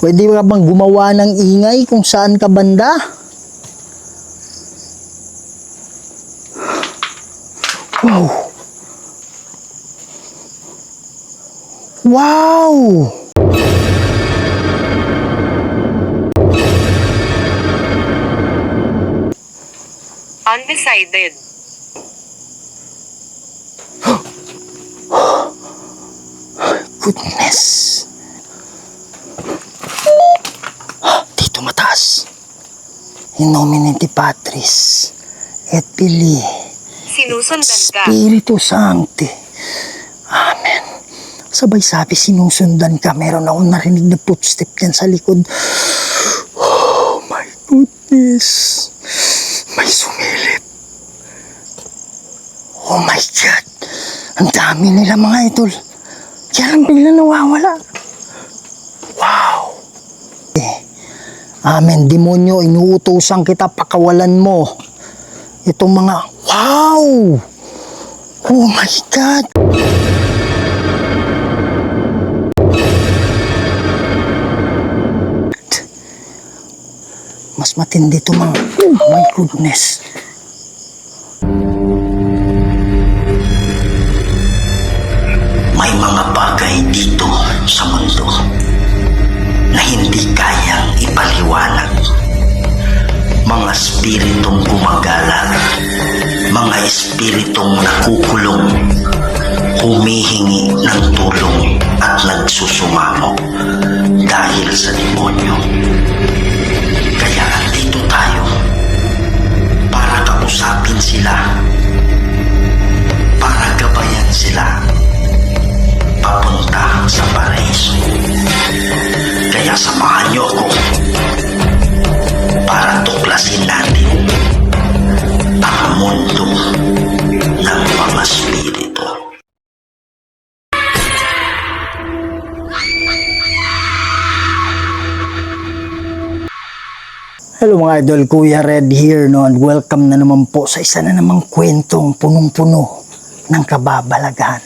Pwede ka bang gumawa ng ingay kung saan ka banda? Wow! Wow! Undecided. Goodness! Dito mataas. In nomine Patris et Filii Sinusundan ka. Spiritus Sancti. Amen. Sabay sabi, sinusundan ka. Meron akong narinig na footstep dyan sa likod. Oh my goodness. May sumilip. Oh my God. Ang dami nila mga idol. Kaya lang bigla nawawala. Wow. Amen. Demonyo, inuutosan kita, pakawalan mo. Itong mga, wow! Oh my God! Mas matindi ito mga, oh my goodness. May mga bagay dito sa mundo na hindi kayang ipaliwanag. Mga espiritong gumagala, mga espiritong nakukulong, humihingi ng tulong at nagsusumamo dahil sa demonyo. Kaya andito tayo para kausapin sila, para gabayan sila papunta sa paraiso. Kaya samahan niyo ako para tuklasin natin ang mundo ng mga spirito. Hello mga idol, Kuya Red here, no? And welcome na naman po sa isa na namang kwentong punong-puno ng kababalaghan.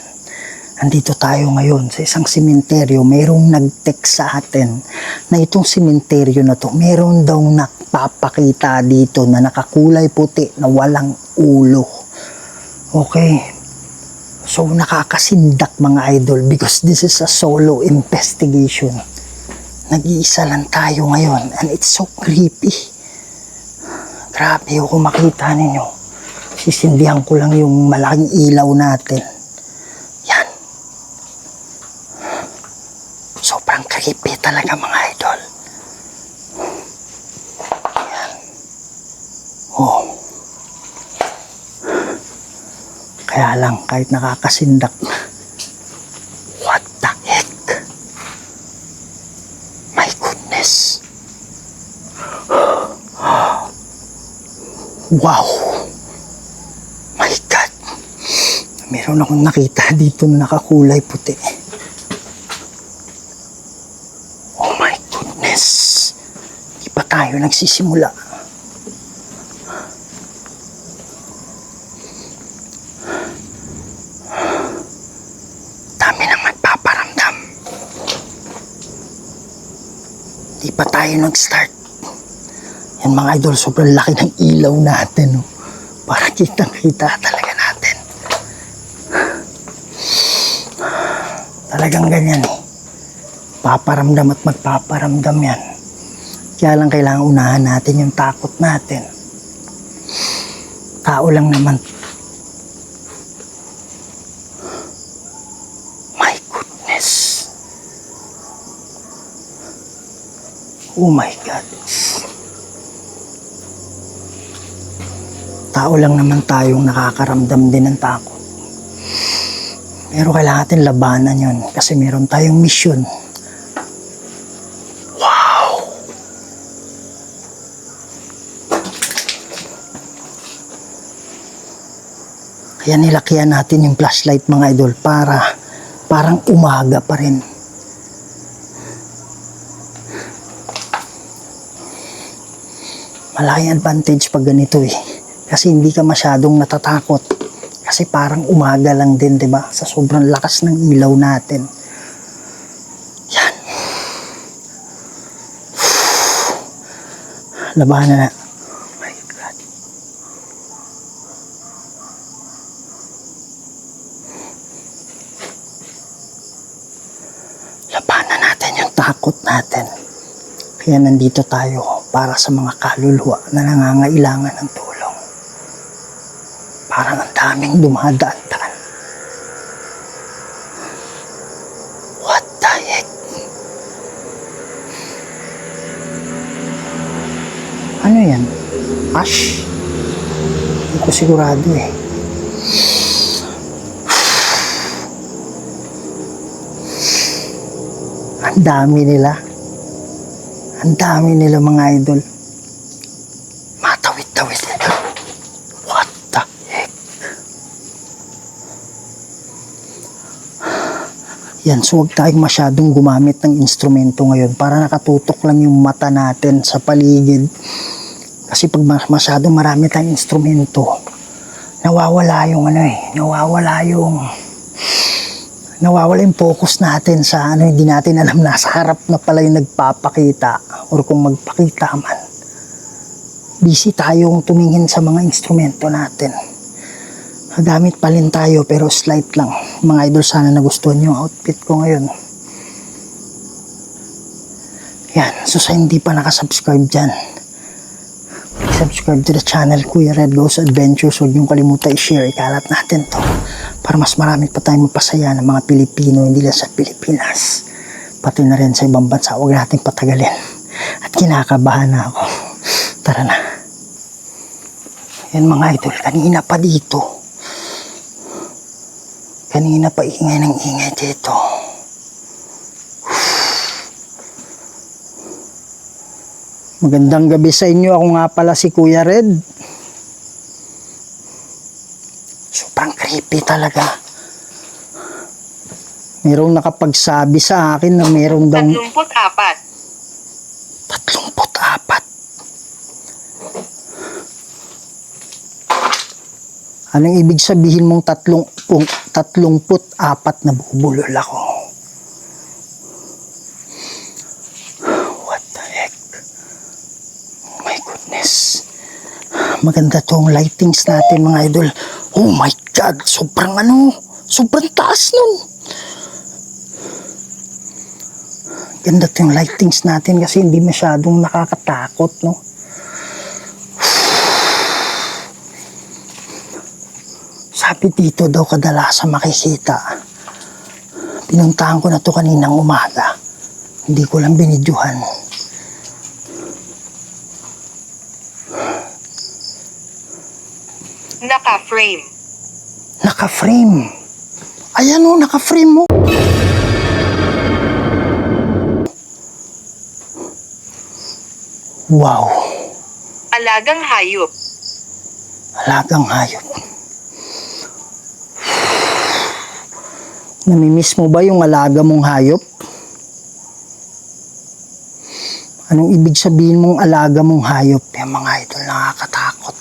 Andito tayo ngayon sa isang sementeryo. Mayroong nag-text sa atin na itong sementeryo na to, mayroon daw nagpapakita dito na nakakulay puti na walang ulo. Okay. So nakakasindak mga idol because this is a solo investigation. Nag-iisa lang tayo ngayon and it's so creepy. Grabe kung makita ninyo. Sisindihan ko lang yung malaking ilaw natin. Yan. Sobrang creepy talaga mga idol. Yan. Oh. Kaya lang kahit nakakasindak. What the heck? My goodness. Wow. My God. Meron akong nakita dito na nakakulay puti. Oh my goodness. Di pa tayo nagsisimula. Dami nang magpaparamdam. Di pa tayo nag-start. Yan mga idol, sobrang laki ng ilaw natin. No? Para kitang-kita talaga natin. Talagang ganyan eh. Paparamdam at magpaparamdam yan. Kaya lang kailangan unahan natin yung takot natin. Tao lang naman. My goodness. Oh my God. Tao lang naman tayong nakakaramdam din ng takot. Pero kailangan natin labanan yun kasi meron tayong mission. Wow! Kaya nilakyan natin yung flashlight mga idol para parang umaga pa rin. Malaking advantage pag ganito eh. Kasi hindi ka masyadong natatakot. Kasi parang umaga lang din, 'di ba? Sa sobrang lakas ng ilaw natin. Yan. Labanan na. Oh my God. Labanan natin yung takot natin. Kaya nandito tayo para sa mga kaluluwa na nangangailangan ng tulong. Parang ang daming dumadaan-daan. What the heck? Ano yan? Ash? Hindi ko sigurado eh. Ang dami nila. Ang dami nila mga idol. Matawid-tawid nila. What the heck? Yan, so huwag tayong masyadong gumamit ng instrumento ngayon para nakatutok lang yung mata natin sa paligid. Kasi pag masyadong marami tayong instrumento, nawawala yung nawawala yung focus natin sa hindi natin alam, nasa harap na pala yung nagpapakita or kung magpakita man. Busy tayong tumingin sa mga instrumento natin. Gamit pa rin tayo pero slight lang. Mga idol, sana nagustuhan yung outfit ko ngayon. Yan, so sa hindi pa nakasubscribe dyan, subscribe to the channel Kuya Red Goes Adventures. Huwag niyong kalimutan i-share, ikalat natin to para mas marami pa tayong mapasaya ng mga Pilipino, hindi lang sa Pilipinas, pati na rin sa ibang bansa. Huwag natin patagalin at kinakabahan na ako. Tara na. Yan mga idol, kanina pa dito, kanina pa ingay ng ingay dito. Magandang gabi sa inyo. Ako nga pala si Kuya Red. Sobrang creepy talaga. Merong nakapagsabi sa akin na merong daw 34. Anong ibig sabihin mong 34 na bubulol ako? What the heck? Oh my goodness. Maganda tong lightings natin mga idol. Oh my God, sobrang sobrang taas nun. Ganda tong lightings natin kasi hindi masyadong nakakatakot, no? Sabi dito daw kadalasan makikita. Pinuntahan ko na to kaninang umaga. Hindi ko lang binidyuhan. Naka-frame. Naka-frame. Ayan o, naka-frame mo. Wow. Alagang hayop. Alagang hayop. Namimiss mo ba yung alaga mong hayop? Anong ibig sabihin mong alaga mong hayop? Yung mga idol, nakakatakot.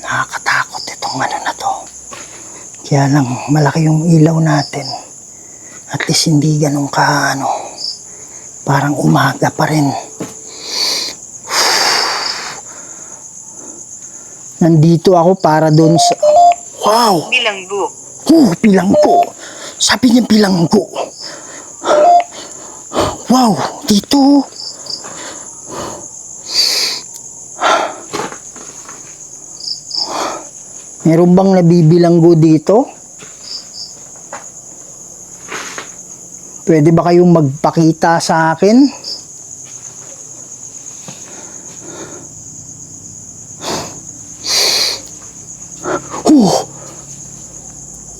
Nakakatakot itong na to. Kaya lang, malaki yung ilaw natin. At least hindi ganun ka, parang umaga pa rin. Nandito ako para doon sa... Wow! Bilanggo. Bilanggo. Sabi niya bilanggo. Wow, dito. Meron bang nabibilanggo dito? Pwede ba kayong magpakita sa akin?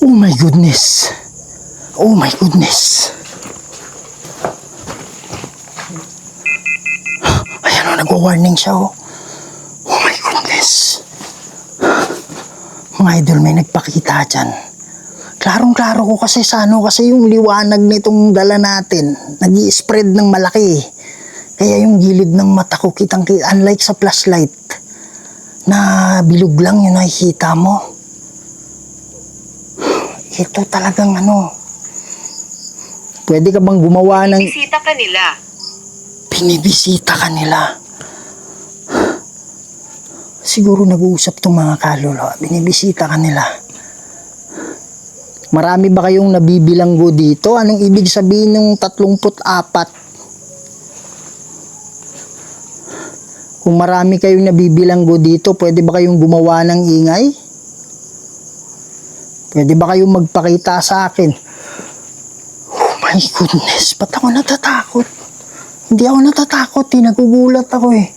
Oh my goodness. Oh my goodness. Ayan o, nag-warning siya o. Oh my goodness. Mga idol, may nagpakita dyan. Klarong-klaro ko kasi kasi yung liwanag nitong dala natin, nag-i-spread ng malaki. Kaya yung gilid ng mata ko kitang-kita, unlike sa flashlight, na bilog lang yung nakikita mo. Ito talagang pwede ka bang gumawa ng... Bisita ka nila. Binibisita ka nila. Siguro nag-uusap tong mga kaluluwa. Binibisita ka nila. Marami ba kayong nabibilanggo dito? Anong ibig sabihin ng 34? Kung marami kayong nabibilanggo dito, pwede ba kayong gumawa ng ingay? Pwede ba kayong magpakita sa akin? Oh my goodness, ba't ako natatakot? Hindi ako natatakot eh, nagugulat ako eh.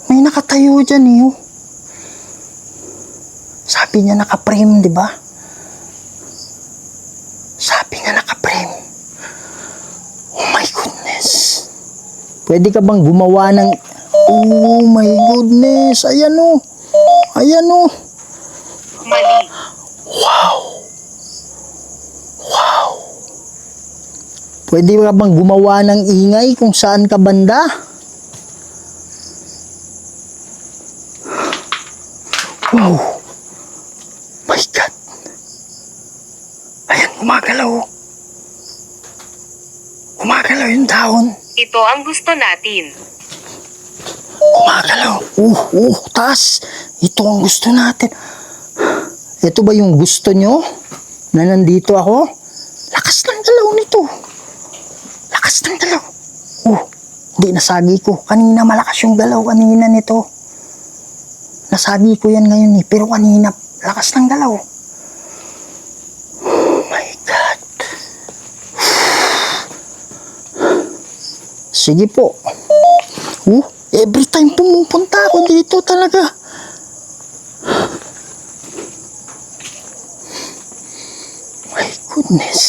May nakatayo dyan eh. Oh. Sabi niya naka-frame, di ba? Sabi niya naka-frame. Oh my goodness. Pwede ka bang gumawa ng... Oh my goodness, ayan oh. Ayan oh. Mali. Wow. Wow. Pwede ka bang gumawa ng ingay kung saan ka banda? Wow. My God. Ayan, gumagalaw. Gumagalaw yung dahon. Ito ang gusto natin. Gumagalaw. Taas. Ito ang gusto natin. Ito ba yung gusto nyo? Na nandito ako? Lakas ng galaw nito. Lakas ng galaw. Hindi nasagi ko. Kanina malakas yung galaw kanina nito. Nasagi ko yan ngayon eh. Pero kanina, lakas ng galaw. Oh my God. Sige po. Every time pumupunta ako dito talaga. My goodness.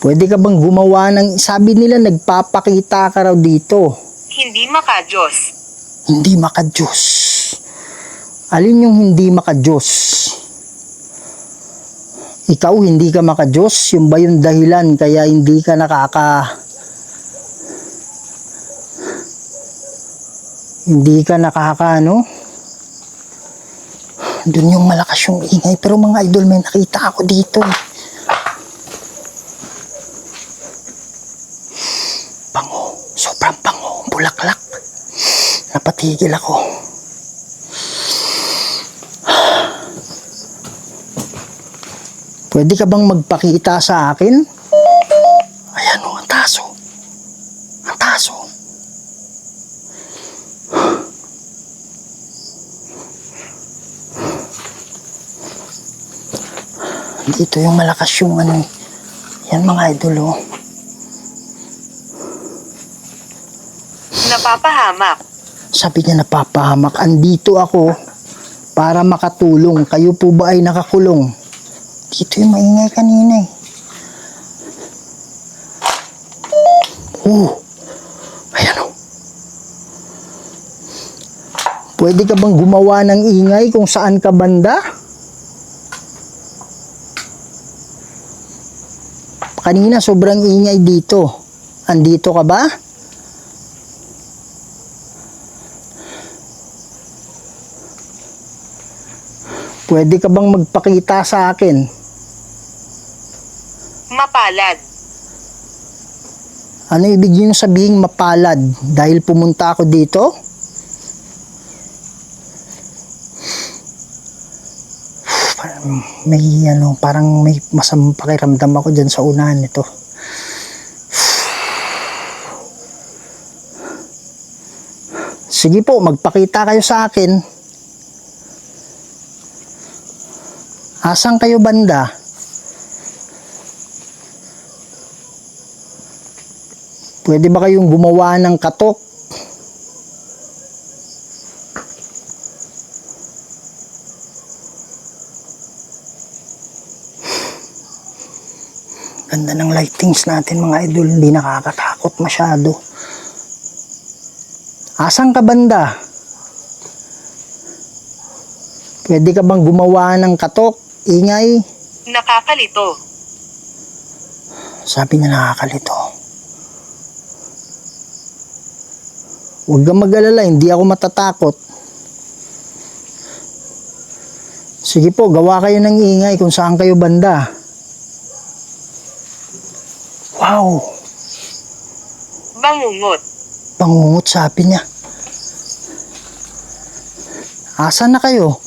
Pwede ka bang gumawa ng... Sabi nila nagpapakita ka raw dito. Hindi makajos. Hindi makajos. Alin yung hindi makajos? Ikaw hindi ka makajos? Yung ba yung dahilan kaya hindi ka hindi ka ano? Doon yung malakas yung ingay. Pero mga idol, may nakita ako dito. Bango. Sobrang bango. Bulaklak. Napatigil ako. Pwede ka bang magpakita sa akin? Ayan o, ang taso. Ang taso. Dito yung malakas yung ano. Yan mga idol o. Napapahamak. Sabi niya napapahamak. Andito ako para makatulong. Kayo po ba ay nakakulong? Dito yung maingay kanina eh. Ayan o. Pwede ka bang gumawa ng ingay kung saan ka banda? Kanina sobrang ingay dito. Andito ka ba? Pwede ka bang magpakita sa akin? Mapalad. Ano ibig nyo sabihin mapalad? Dahil pumunta ako dito? Parang may masamang pakiramdam ako dyan sa unahan nito. Sige po, magpakita kayo sa akin. Asan kayo banda? Pwede ba kayong gumawa ng katok? Ganda ng lightings natin mga idol, hindi nakakatakot masyado. Asan ka banda? Pwede ka bang gumawa ng katok, ingay? Nakakalito. Sabi niya nakakalito. Huwag kang mag-alala, hindi ako matatakot. Sige po, gawa kayo ng ingay kung saan kayo banda. Wow! Bangungot. Bangungot, sabi niya. Asan na kayo?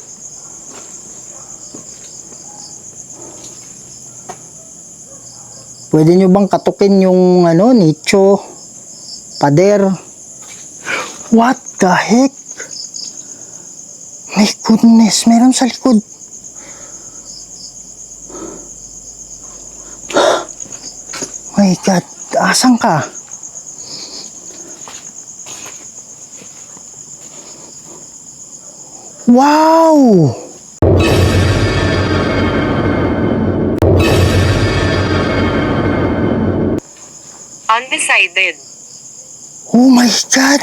Pwede nyo bang katukin yung nicho, pader? What the heck? My goodness, meron sa likod. My God, asan ka? Wow! Undecided. Oh my God!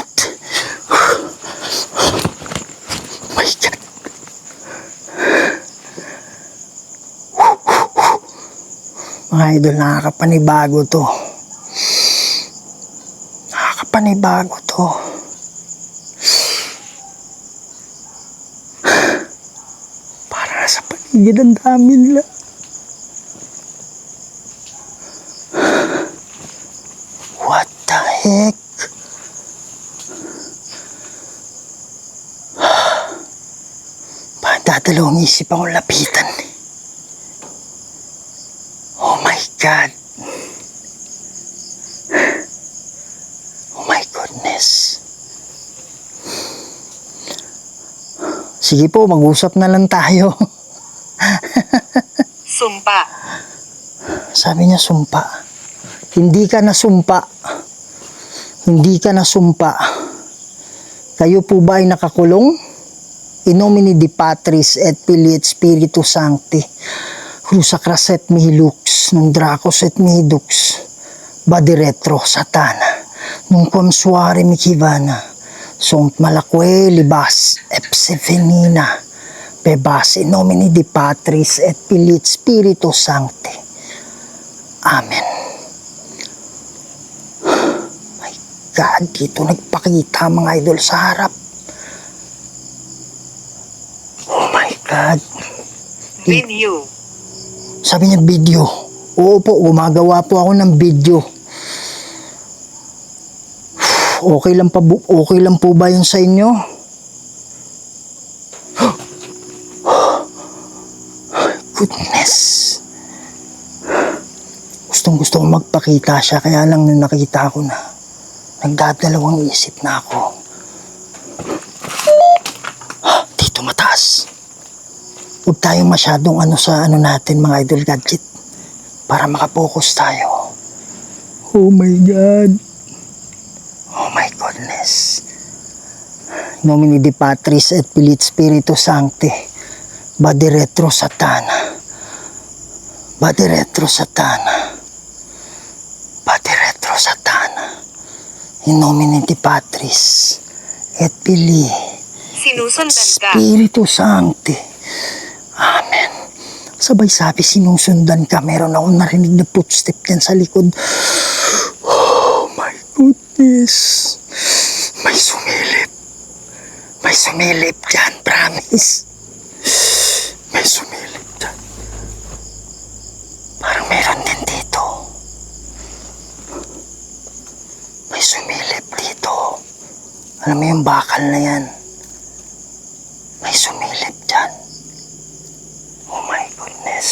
My God! Mga idol, nakakapanibago to. Nakakapanibago to. Para sa paligid ang dami nila. What the heck? Dadalawang isip akong lapitan. Oh my God. Oh my goodness. Sige po, mag-usap na lang tayo. Sumpa. Sabi niya, sumpa. Hindi ka na sumpa. Hindi ka na sumpa. Kayo po ba ay nakakulong? In nomine Di Patris et Filii et Spiritus Sancti, crucifix et mihi lux, non dracos et mihi dux, badi retro satana, nunquam suare micivana, sunt malaque libas epse venina, bebas in nomine Di Patris et Filii et Spiritus Sancti. Amen. My God, dito nagpakita mga idol sa harap. Oh my God. Video. Sabi niya video. Oo po, gumagawa po ako ng video. Okay lang po ba yun sa inyo? Goodness. Gustong-gusto ko magpakita siya, kaya lang nung nakita ko na, nagdadalawang isip na ako. Dito mataas. Huwag tayong masyadong sa natin mga idol gadget para makapokus tayo. Oh my God. Oh my goodness. Nomine Di Patris et Filii et Spiritus Sancti, badi retro satana, badi retro satana, badi retro satana, in nomine Di Patris et Filii Sinusundan ka. Spiritus Sancti. Amen. Sabay sabi, sinusundan ka. Meron akong narinig na footstep dyan sa likod. Oh my goodness. May sumilip. May sumilip dyan, promise. May sumilip dyan. Parang meron din dito. May sumilip dito. Alam mo yung bakal na yan. May sumilip dyan. Oh my goodness.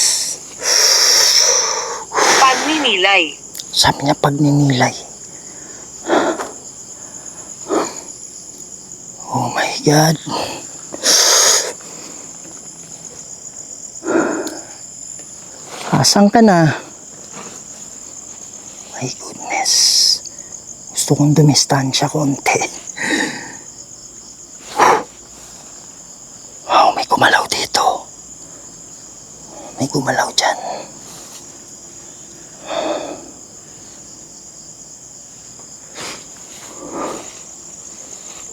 Pagninilay. Sabi niya pagninilay. Oh my God. Asan ka na? My goodness. Gusto kong dumistansya konti. Wow, may gumalaw dito. May gumalaw dyan.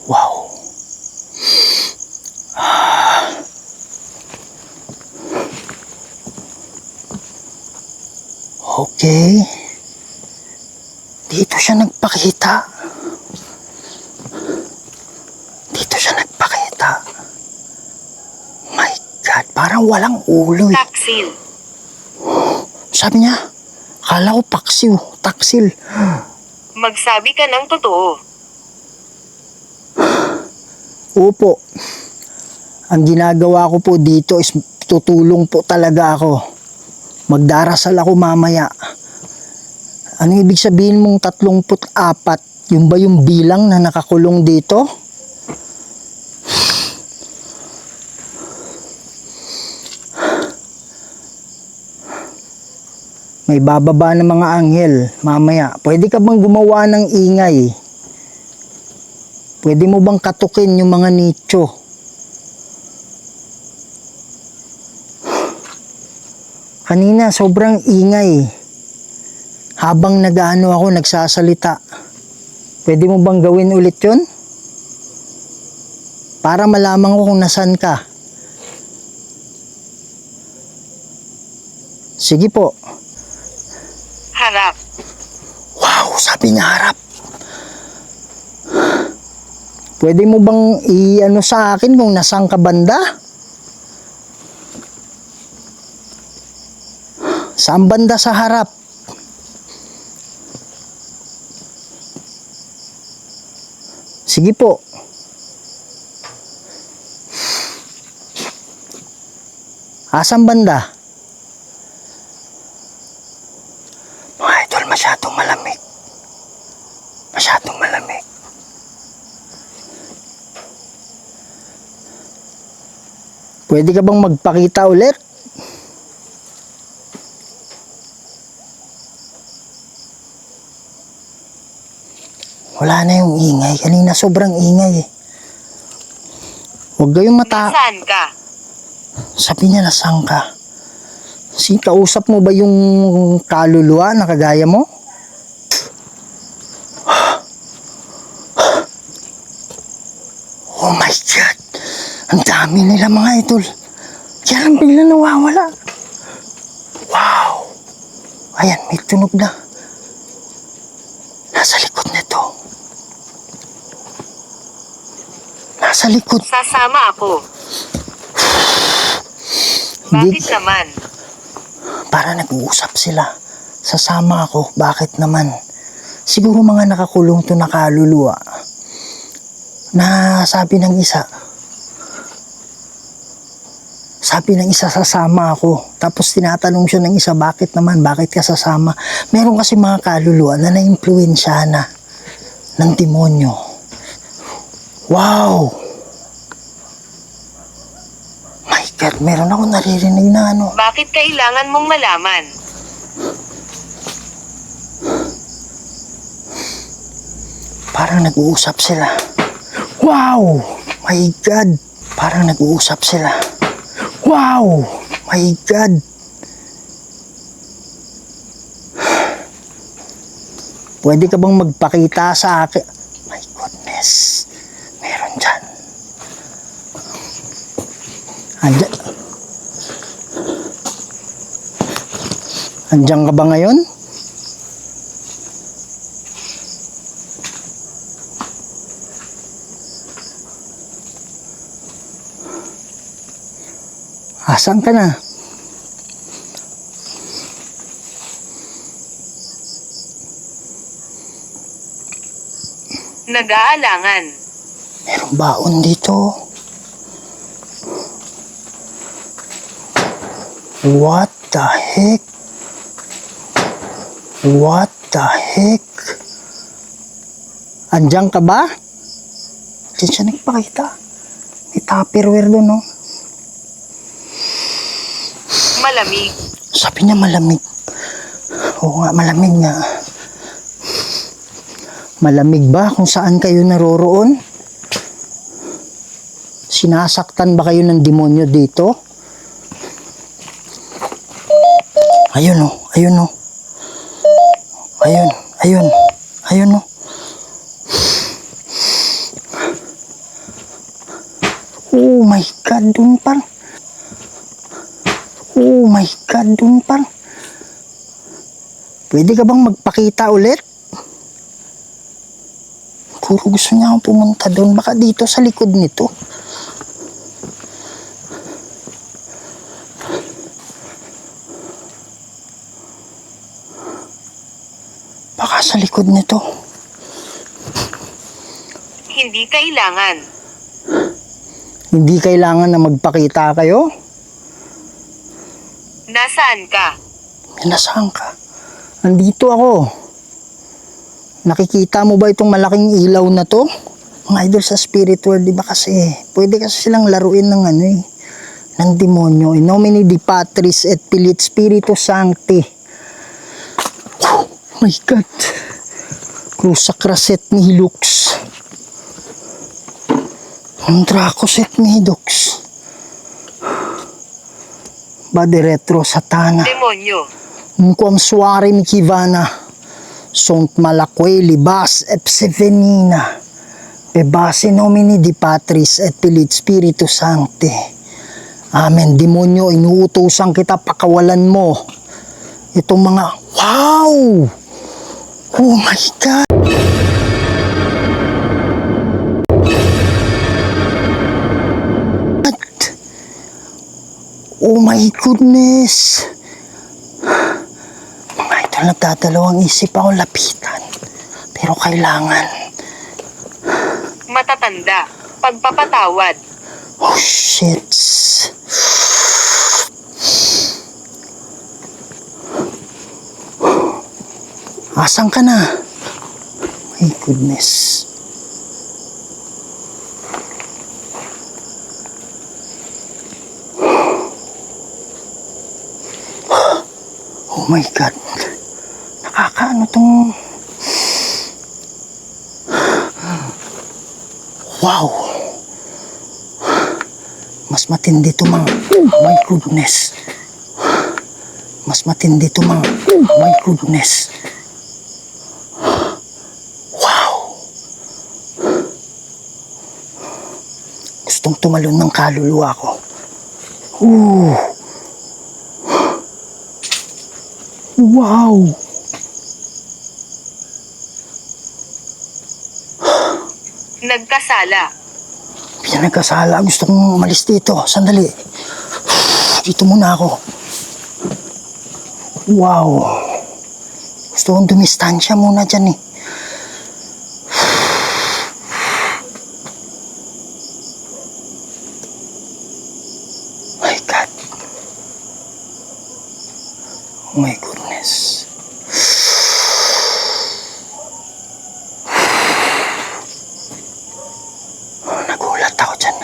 Wow. Okay. Dito siya nagpakita. Dito siya nagpakita. My God, parang walang ulo eh. Taksil. Sabi niya, akala ko paksiw, taksil. Magsabi ka ng totoo. Opo. Ang ginagawa ko po dito is tutulong po talaga ako. Magdarasal ako mamaya. Ano ibig sabihin mong 34? Yung ba yung bilang na nakakulong dito? May bababa ng mga anghel mamaya. Pwede ka bang gumawa ng ingay? Pwede mo bang katukin yung mga nicho? Kanina sobrang ingay. Habang nag-ano ako, nagsasalita. Pwede mo bang gawin ulit yun? Para malaman ko kung nasan ka. Sige po. Harap. Wow, sabi niya harap. Pwede mo bang i-ano sa akin kung nasaan ka banda? Saan banda sa harap? Sige po. Asang banda? Mga idol, masyadong malamig. Masyadong malamig. Pwede ka bang magpakita ulit? Wala na yung ingay. Kanina sobrang ingay eh. Huwag kayong Nasaan ka? Sabi niya nasaan ka? Kausap mo ba yung kaluluwa na kagaya mo? Oh my God! Ang dami nila mga idol. Kaya lang bigla nawawala. Wow! Ayan, may tunog na. Nasa likod nito. Nasa likod. Sasama ako. Hindi, Bakit naman? para nag-uusap sila. Sasama ako. Bakit naman? Siguro mga nakakulong to na kaluluwa. Na sabi ng isa, sasama ako. Tapos tinatanong siya ng isa, bakit naman? Bakit ka sasama? Meron kasi mga kaluluwa na na-impluensya na ng demonyo. Wow! My God, meron ako naririnig na ano. Bakit kailangan mong malaman? Parang nag-uusap sila. Wow! My God! Parang nag-uusap sila. Wow! My God! Pwede ka bang magpakita sa akin? My goodness! Meron dyan. Andyan. Andyan ka ba ngayon? Asan ka na? Nag-aalangan. Merong baon dito. What the heck? What the heck? Andiyan ka ba? Diyan siya nagpakita. May tupperware doon, no? Malamig. Sabi niya malamig. Oo nga, malamig nga. Malamig ba kung saan kayo naroroon? Sinasaktan ba kayo ng demonyo dito? Ayun o, ayun o. Ayun, ayun, ayun o. Oh my God, dun par. Oh my God, dun par. Pwede ka bang magpakita ulit? Puro gusto niya akong pumunta doon. Baka dito sa likod nito. Baka sa likod nito. Hindi kailangan. Hindi kailangan na magpakita kayo? Nasaan ka? Nasaan ka? Nandito ako. Nakikita mo ba itong malaking ilaw na to? Mga idol sa spirit world, di ba kasi? Pwede kasi silang laruin ng ng demonyo. In nomine di Patris et Filii Spiritus Sancti. Oh my God. Cruz sacraset mihi lux. Andracos et mihi dux. Bade retro satana. Demonyo. Nunquam suare mi kivana. Sunt malaque libas epsevenina. Bebase nomini di Patris et Filii Spiritus Sancti. Amen. Demonyo, inuutosan kita, pakawalan mo. Itong mga, wow! Oh my God! Oh my goodness! Mga ito, nagdadalawang isip ako lapitan. Pero kailangan. Matatanda. Pagpapatawad. Oh shit. Asan ka na? My goodness. Oh my God. Nakakaano tong... Wow. Mas matindi to mga... Oh my goodness. Mas matindi to mga... Oh my goodness. Wow. Gustong tumalon ng kaluluwa ko. Ooh. Wow. Nagkasala. Pinagkasala. Gusto kong umalis dito. Sandali. Dito muna ako. Wow. Gusto kong dumistansya muna dyan eh. My God. Oh my goodness. Nagulat ako dyan.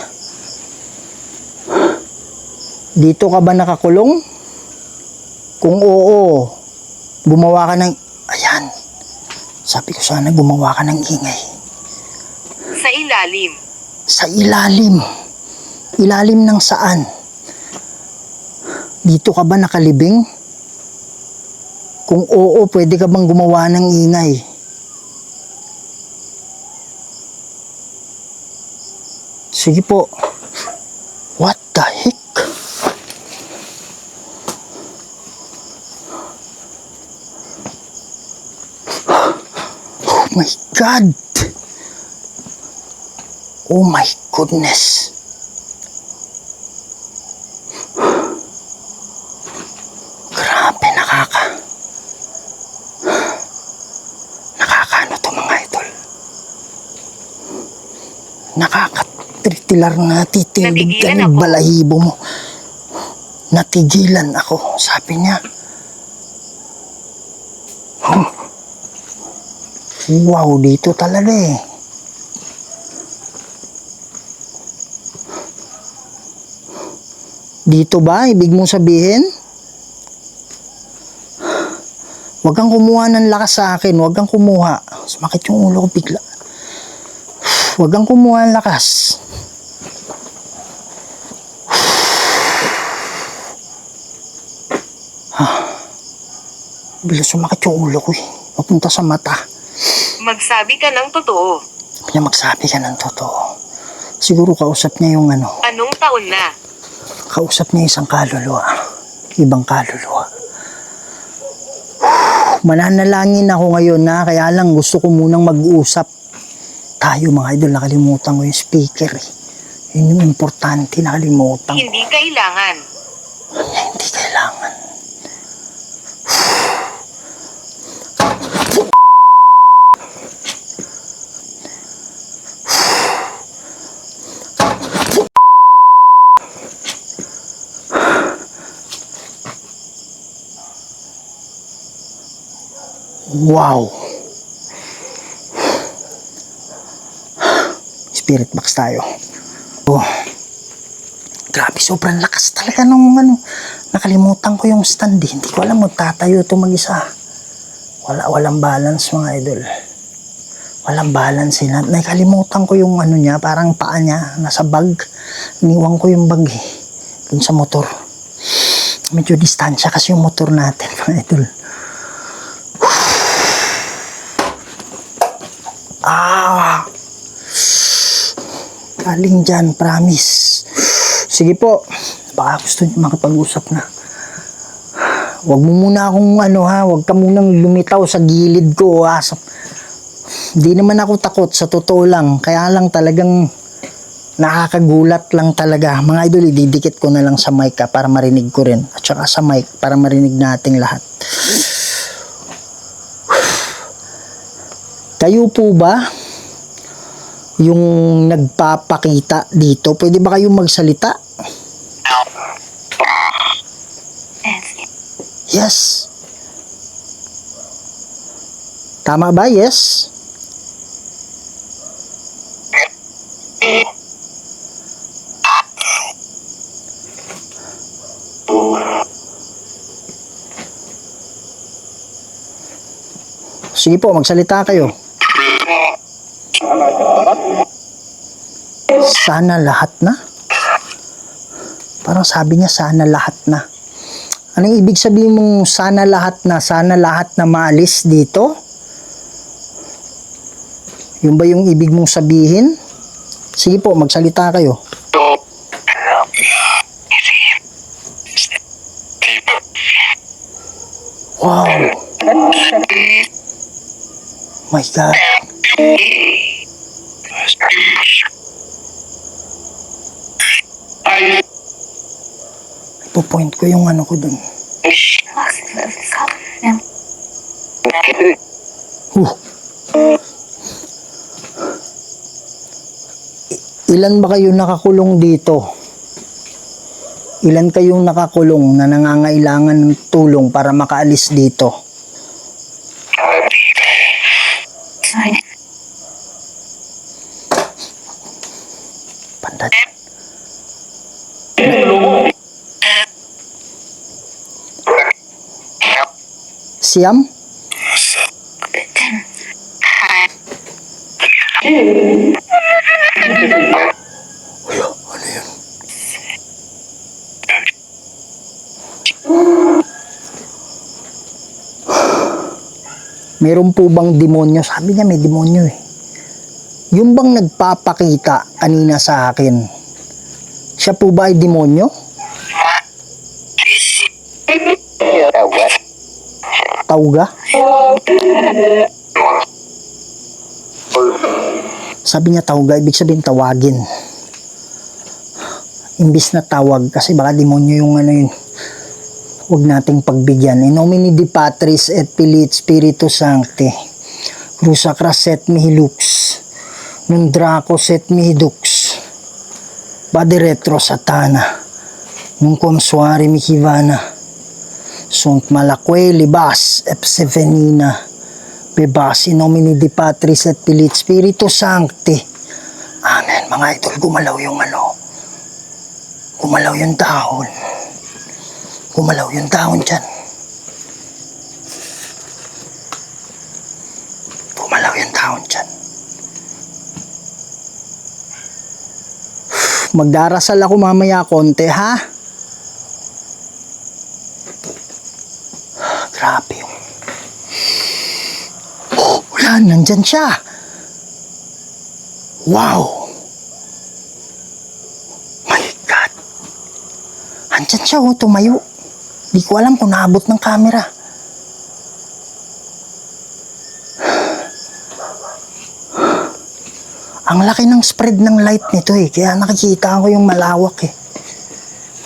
Dito ka ba nakakulong? Kung oo, gumawa ka ng... Ayan. Sabi ko sana gumawa ka ng ingay. Sa ilalim. Sa ilalim. Ilalim ng saan? Dito ka ba nakalibing? Kung oo, pwede ka bang gumawa ng ingay? Sige po. What the heck? Oh my God! Oh my goodness! Grabe, nakakaano to mga idol. Nakakatritilar na titilig ka Natigilan ng ako. balahibo mo. Natigilan ako, sabi niya. Wow, dito talaga eh. Dito ba? Ibig mong sabihin? Huwag kang kumuha ng lakas sa akin. Huwag kang kumuha. Sumakit yung ulo ko bigla. Huwag kang kumuha ng lakas. Bigla sumakit yung ulo ko eh. Papunta sa mata. Magsabi ka ng totoo. Kaya magsabi ka ng totoo. Siguro kausap niya yung Anong taon na? kausap niya isang kaluluwa. Ibang kaluluwa. Mananalangin ako ngayon na kaya lang gusto ko munang mag-usap. Tayo mga idol, nakalimutan ko yung speaker eh. Yun yung importante, nakalimutan ko. Hindi kailangan. Hindi kailangan. Wow. Spirit box tayo. Oh. Grabe, sobrang lakas talaga nung ano. Nakalimutan ko yung stand eh. Hindi ko alam magtatayo ito mag-isa. Walang balance mga idol. Walang balance eh. Nakalimutan ko yung ano niya, parang paa niya, nasa bag. Iniwan ko yung bag eh. Dun sa motor. Medyo distansya kasi yung motor natin mga idol. Ah! Galing dyan, promise. Sige po. Baka gusto niyo makipag-usap na. Huwag mo muna akong ano ha, huwag ka munang lumitaw sa gilid ko ha. Hindi naman ako takot, sa totoo lang. Kaya lang talagang nakakagulat lang talaga. Mga idol, ididikit ko na lang sa mic ha, para marinig ko rin. At saka sa mic para marinig nating lahat. Kayo po ba yung nagpapakita dito? Pwede ba kayong magsalita? Yes. Tama ba? Yes? Sige po, magsalita kayo. Sana lahat na? Parang sabi niya sana lahat na. Anong ibig sabihin mong sana lahat na? Sana lahat na maalis dito? Yun ba yung ibig mong sabihin? Sige po, magsalita kayo. Wow. My God. Ipo-point ko yung ano ko dun. Ilan ba kayo nakakulong dito? Ilan kayong nakakulong na nangangailangan ng tulong para makaalis dito? Pandat. Siam? Ano yun? Meron po bang demonyo? Sabi niya may demonyo eh. Yung bang nagpapakita kanina sa akin, siya po ba ay demonyo? Tauga? Sabi niya tauga, ibig sabihin tawagin. Imbis na tawag, kasi baka demonyo yung ano yun. Huwag nating pagbigyan. In nomine Dei Patris et Filii Spiritus Sancti. Cruca craset mihi lux. Non draco set mihi dux. Vade retro satana. Non consuare mihi vana. Sunt malaque libas epsevenina. Bebas in nomine Dei Patris et Filii Spiritus Sancti. Amen. Mga idol, gumalaw yung ano. Gumalaw yung dahon. Gumalaw yung dahon dyan. Gumalaw yung dahon dyan. Magdarasal ako mamaya konti, ha? Grabe yung... Oh, wala, nandyan siya. Wow. My God. Nandyan siya, oh, tumayo. Di ko alam kung naabot ng camera. Ang laki ng spread ng light nito eh. Kaya nakikita ko yung malawak eh.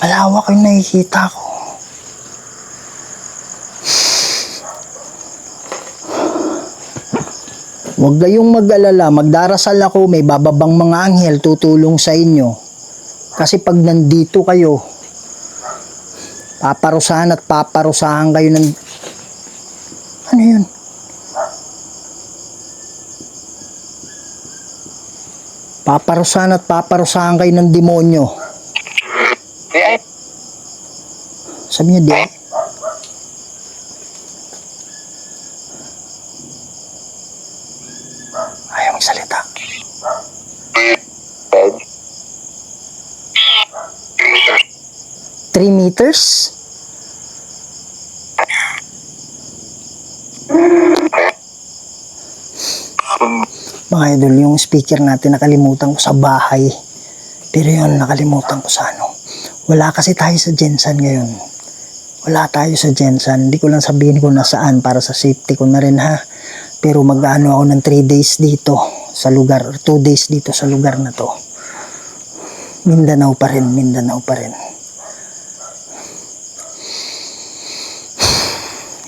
Malawak yung nakikita ko. Huwag kayong mag-alala. Magdarasal ako. May bababang mga anghel tutulong sa inyo. Kasi pag nandito kayo, paparusahan at paparusahan kayo ng... Ano yun? Paparusahan at paparusahan kayo ng demonyo. Sabi niya, di. Ayaw magsalita. 3 meters? Mga idol, yung speaker natin nakalimutan ko sa bahay. Pero yun, nakalimutan ko sa ano. Wala kasi tayo sa Gensan ngayon. Wala tayo sa Gensan. Hindi ko lang sabihin kung nasaan para sa safety ko na rin ha. Pero mag-ano ako ng 3 days dito sa lugar. 2 days dito sa lugar na to. Mindanao pa rin, Mindanao pa rin.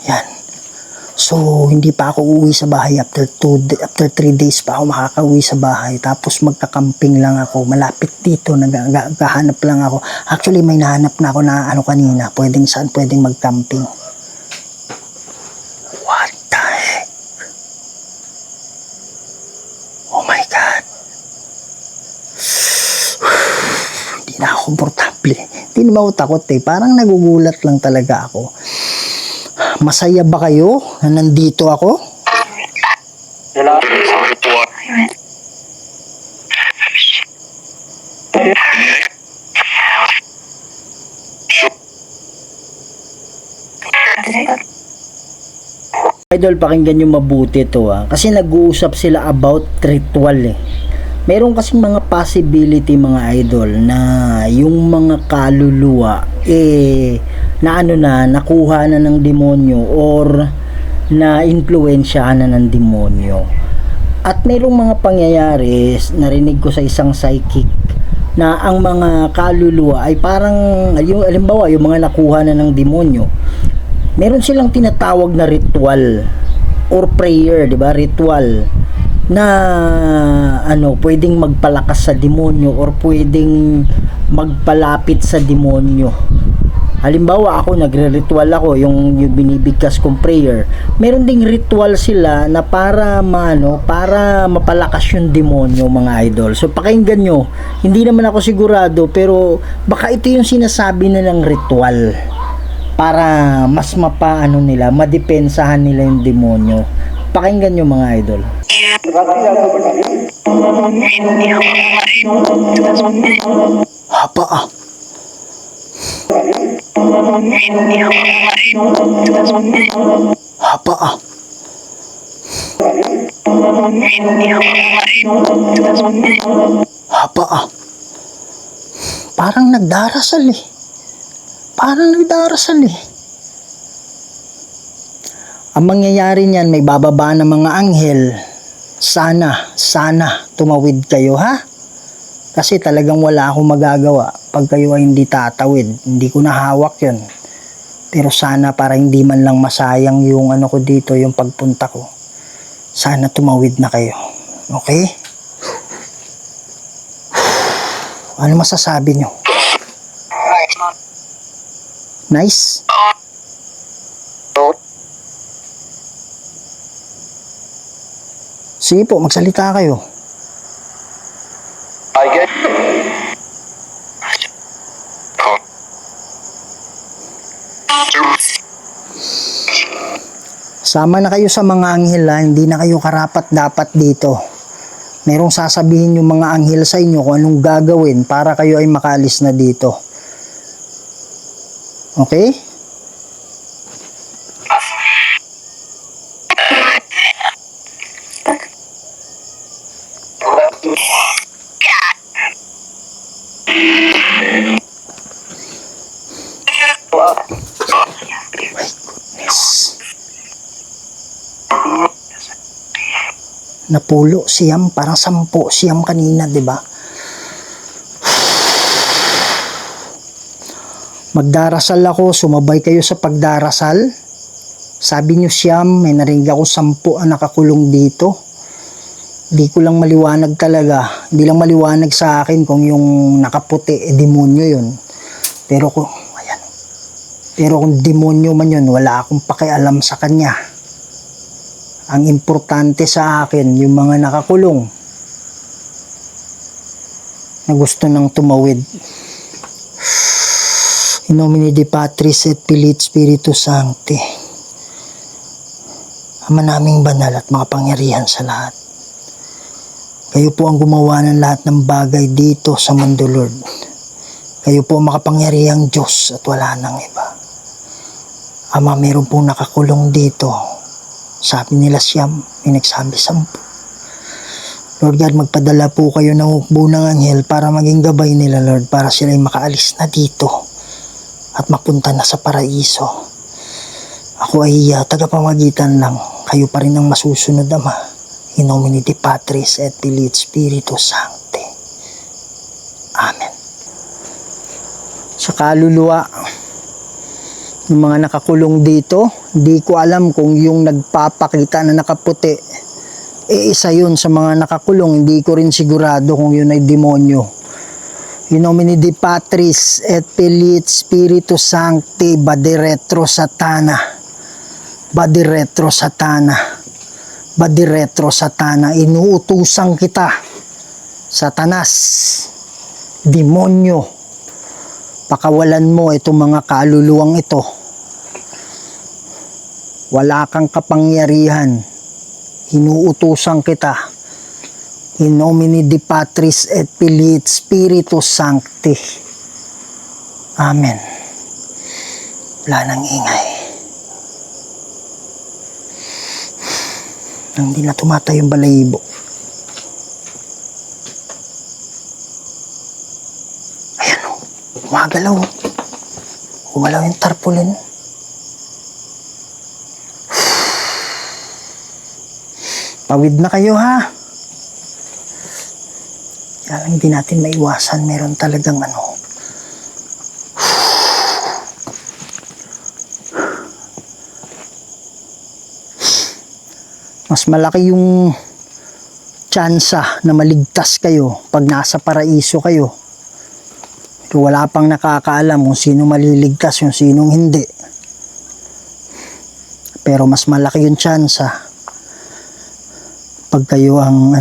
Yan. So, hindi pa ako uuwi sa bahay after 3 days pa ako makakauwi sa bahay. Tapos magkakamping lang ako. Malapit dito, naghahanap lang ako. Actually, may nahanap na ako na ano kanina. Pwedeng saan pwedeng magcamping. What the heck? Oh my God. Hindi na ako komportable. Hindi naman ako takot eh. Parang nagugulat lang talaga ako. Masaya ba kayo na nandito ako? Idol, pakinggan nyo mabuti to kasi nag-uusap sila about ritual eh. Meron kasing mga possibility mga idol na yung mga kaluluwa na ano na nakuha na ng demonyo or na influensyahan na ng demonyo. At merong mga pangyayari, narinig ko sa isang psychic na ang mga kaluluwa ay parang yung halimbawa yung mga nakuha na ng demonyo, meron silang tinatawag na ritual or prayer, 'di ba? Ritual na ano, pwedeng magpalakas sa demonyo or pwedeng magpalapit sa demonyo. Halimbawa ako, nagre-ritual ako, yung binibigkas kong prayer. Meron ding ritual sila na para para mapalakas yung demonyo mga idol. So pakinggan nyo, hindi naman ako sigurado pero baka ito yung sinasabi na ng ritual para mas madepensahan nila yung demonyo. Pakinggan nyo mga idol. Hapa Hapa Hapa Parang nagdarasal eh. Ang mangyayari niyan, may bababa ng mga anghel. Sana tumawid kayo ha. Kasi talagang wala akong magagawa pag kayo ay hindi tatawid. Hindi ko nahawak yun. Pero sana para hindi man lang masayang yung ano ko dito, yung pagpunta ko. Sana tumawid na kayo. Okay? Ano masasabi nyo? Nice? Sige po, magsalita kayo. Sama na kayo sa mga anghel ha, hindi na kayo karapat dapat dito. Merong sasabihin yung mga anghel sa inyo kung anong gagawin para kayo ay makaalis na dito. Okay? Napulo siyam, parang 10 siyam kanina, 'di ba? Magdarasal ako, sumabay kayo sa pagdarasal. Sabi niyo siyam, may narinig ako 10 ang nakakulong dito. Di ko lang maliwanag talaga. Hindi lang maliwanag sa akin kung yung nakaputi demonyo 'yun. Pero kung demonyo man 'yun, wala akong pakialam sa kanya. Ang importante sa akin, yung mga nakakulong. na gusto nang tumawid. In nomine Dei Patris et Filii et Spiritus Sancti. Ama naming banal at makapangyarihan sa lahat. Kayo po ang gumawa ng lahat ng bagay dito sa mundo, Lord. Kayo po ang makapangyarihang Diyos at wala nang iba. Ama, meron pong nakakulong dito. Sabi nila siyam, may nagsabi 10. Lord God, magpadala po kayo ng hukbo ng anghel para maging gabay nila, Lord, para sila ay makaalis na dito at mapunta na sa paraiso. Ako ay tagapamagitan lang. Kayo pa rin ang masusunod, Ama. In nomine Dei Patris et Filii et Spiritus Sancti. Amen. Sa kaluluwa ng mga nakakulong dito, di ko alam kung yung nagpapakita na nakaputi, isa yun sa mga nakakulong. Hindi ko rin sigurado kung yun ay demonyo. In nomine Dei Patris et Filii et Spiritus Sancti, Badiretro Satana. Badiretro Satana. Badiretro Satana. Inuutusan kita, Satanas, demonyo, pakawalan mo itong mga kaluluwang ito. Wala kang kapangyarihan. Inuutusan kita. In nomine Dei Patris et Filii et Spiritus Sancti. Amen. Wala nang ingay. Hindi na tumatay yung balahibo. Ayan o. Gumagalaw. Gumalaw yung tarpaulin. Pawid na kayo, ha? Kaya lang hindi natin maiwasan. Meron talagang mas malaki yung tsansa na maligtas kayo pag nasa paraiso kayo. Pero wala pang nakakaalam kung sino maliligtas, yung sinong hindi. Pero mas malaki yung tsansa pag kayo ang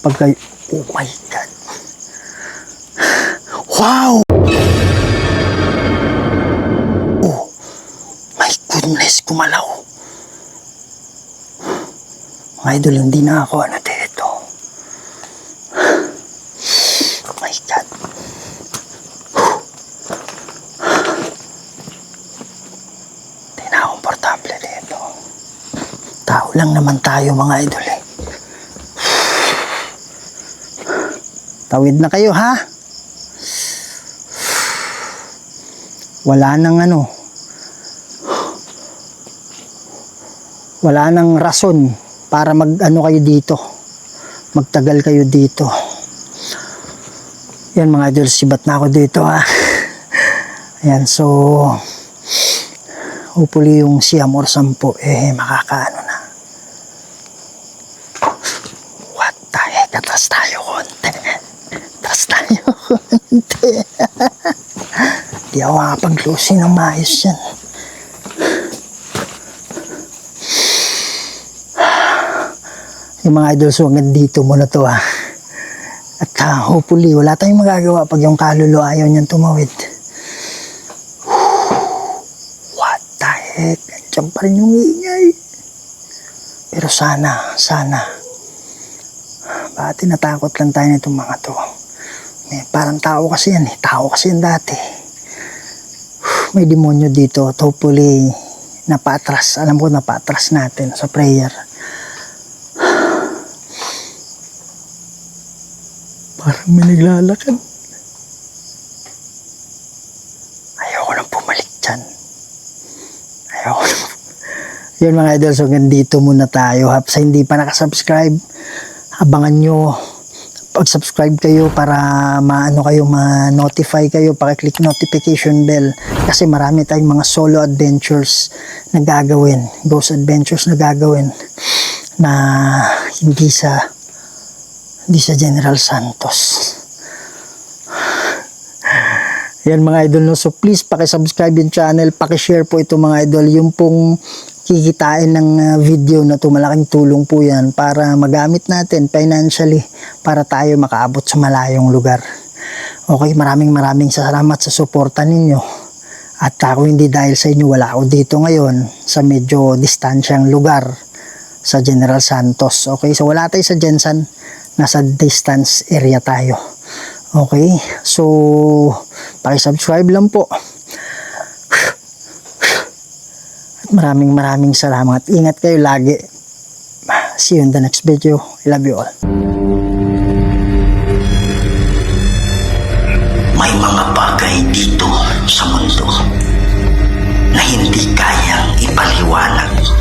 pag kayo, oh my God, wow, oh my goodness, kumalaw. Mga idol, hindi na ako dito. Oh my God. Hindi na komportable dito. Tao lang naman tayo, mga idol eh. Tawid na kayo, ha? Wala nang wala nang rason para kayo dito, magtagal kayo dito. Yan mga idol, sibat na ako dito, ha. Ayan, so hopefully yung siyam or 10 makakaano na. What the heck, atras tayo konti. Atras tayo konti. Di ako makapag-closing ng maayos yan. Yung mga idol, so hanggang dito muna to, ha. At hopefully wala tayong magagawa pag yung kaluluwa ayaw niyang tumawid. What the heck, nandiyan pa rin yung ingay. Pero sana bakit natakot lang tayo nitong mga to. Parang tao kasi yan, tao kasi yan dati. May demonyo dito at hopefully napatras, alam ko napatras natin sa prayer. Parang may naglalakad. Ayoko nang pumalik dyan. Ayoko nang. Yun mga idol, so dito muna tayo. Sa hindi pa nakasubscribe, abangan nyo. Pag-subscribe kayo para ma-notify kayo, pakiclick notification bell. Kasi marami tayong mga solo adventures na gagawin. Ghost adventures na gagawin na hindi sa General Santos. Yan mga idol, no? So please pakisubscribe yung channel, pakishare po ito mga idol. Yung pong kikitain ng video na to. Malaking tulong po yan para magamit natin financially para tayo makaabot sa malayong lugar. Okay, maraming salamat sa suporta ninyo. At ako hindi dahil sa inyo, wala ako dito ngayon sa medyo distansyang lugar sa General Santos. Okay, so wala tayo sa Jensan, nasa distance area tayo. Okay, so paki-subscribe lang po. At maraming salamat. Ingat kayo lagi. See you in the next video. I love you all. May mga bagay dito sa mundo na hindi kayang ipaliwanag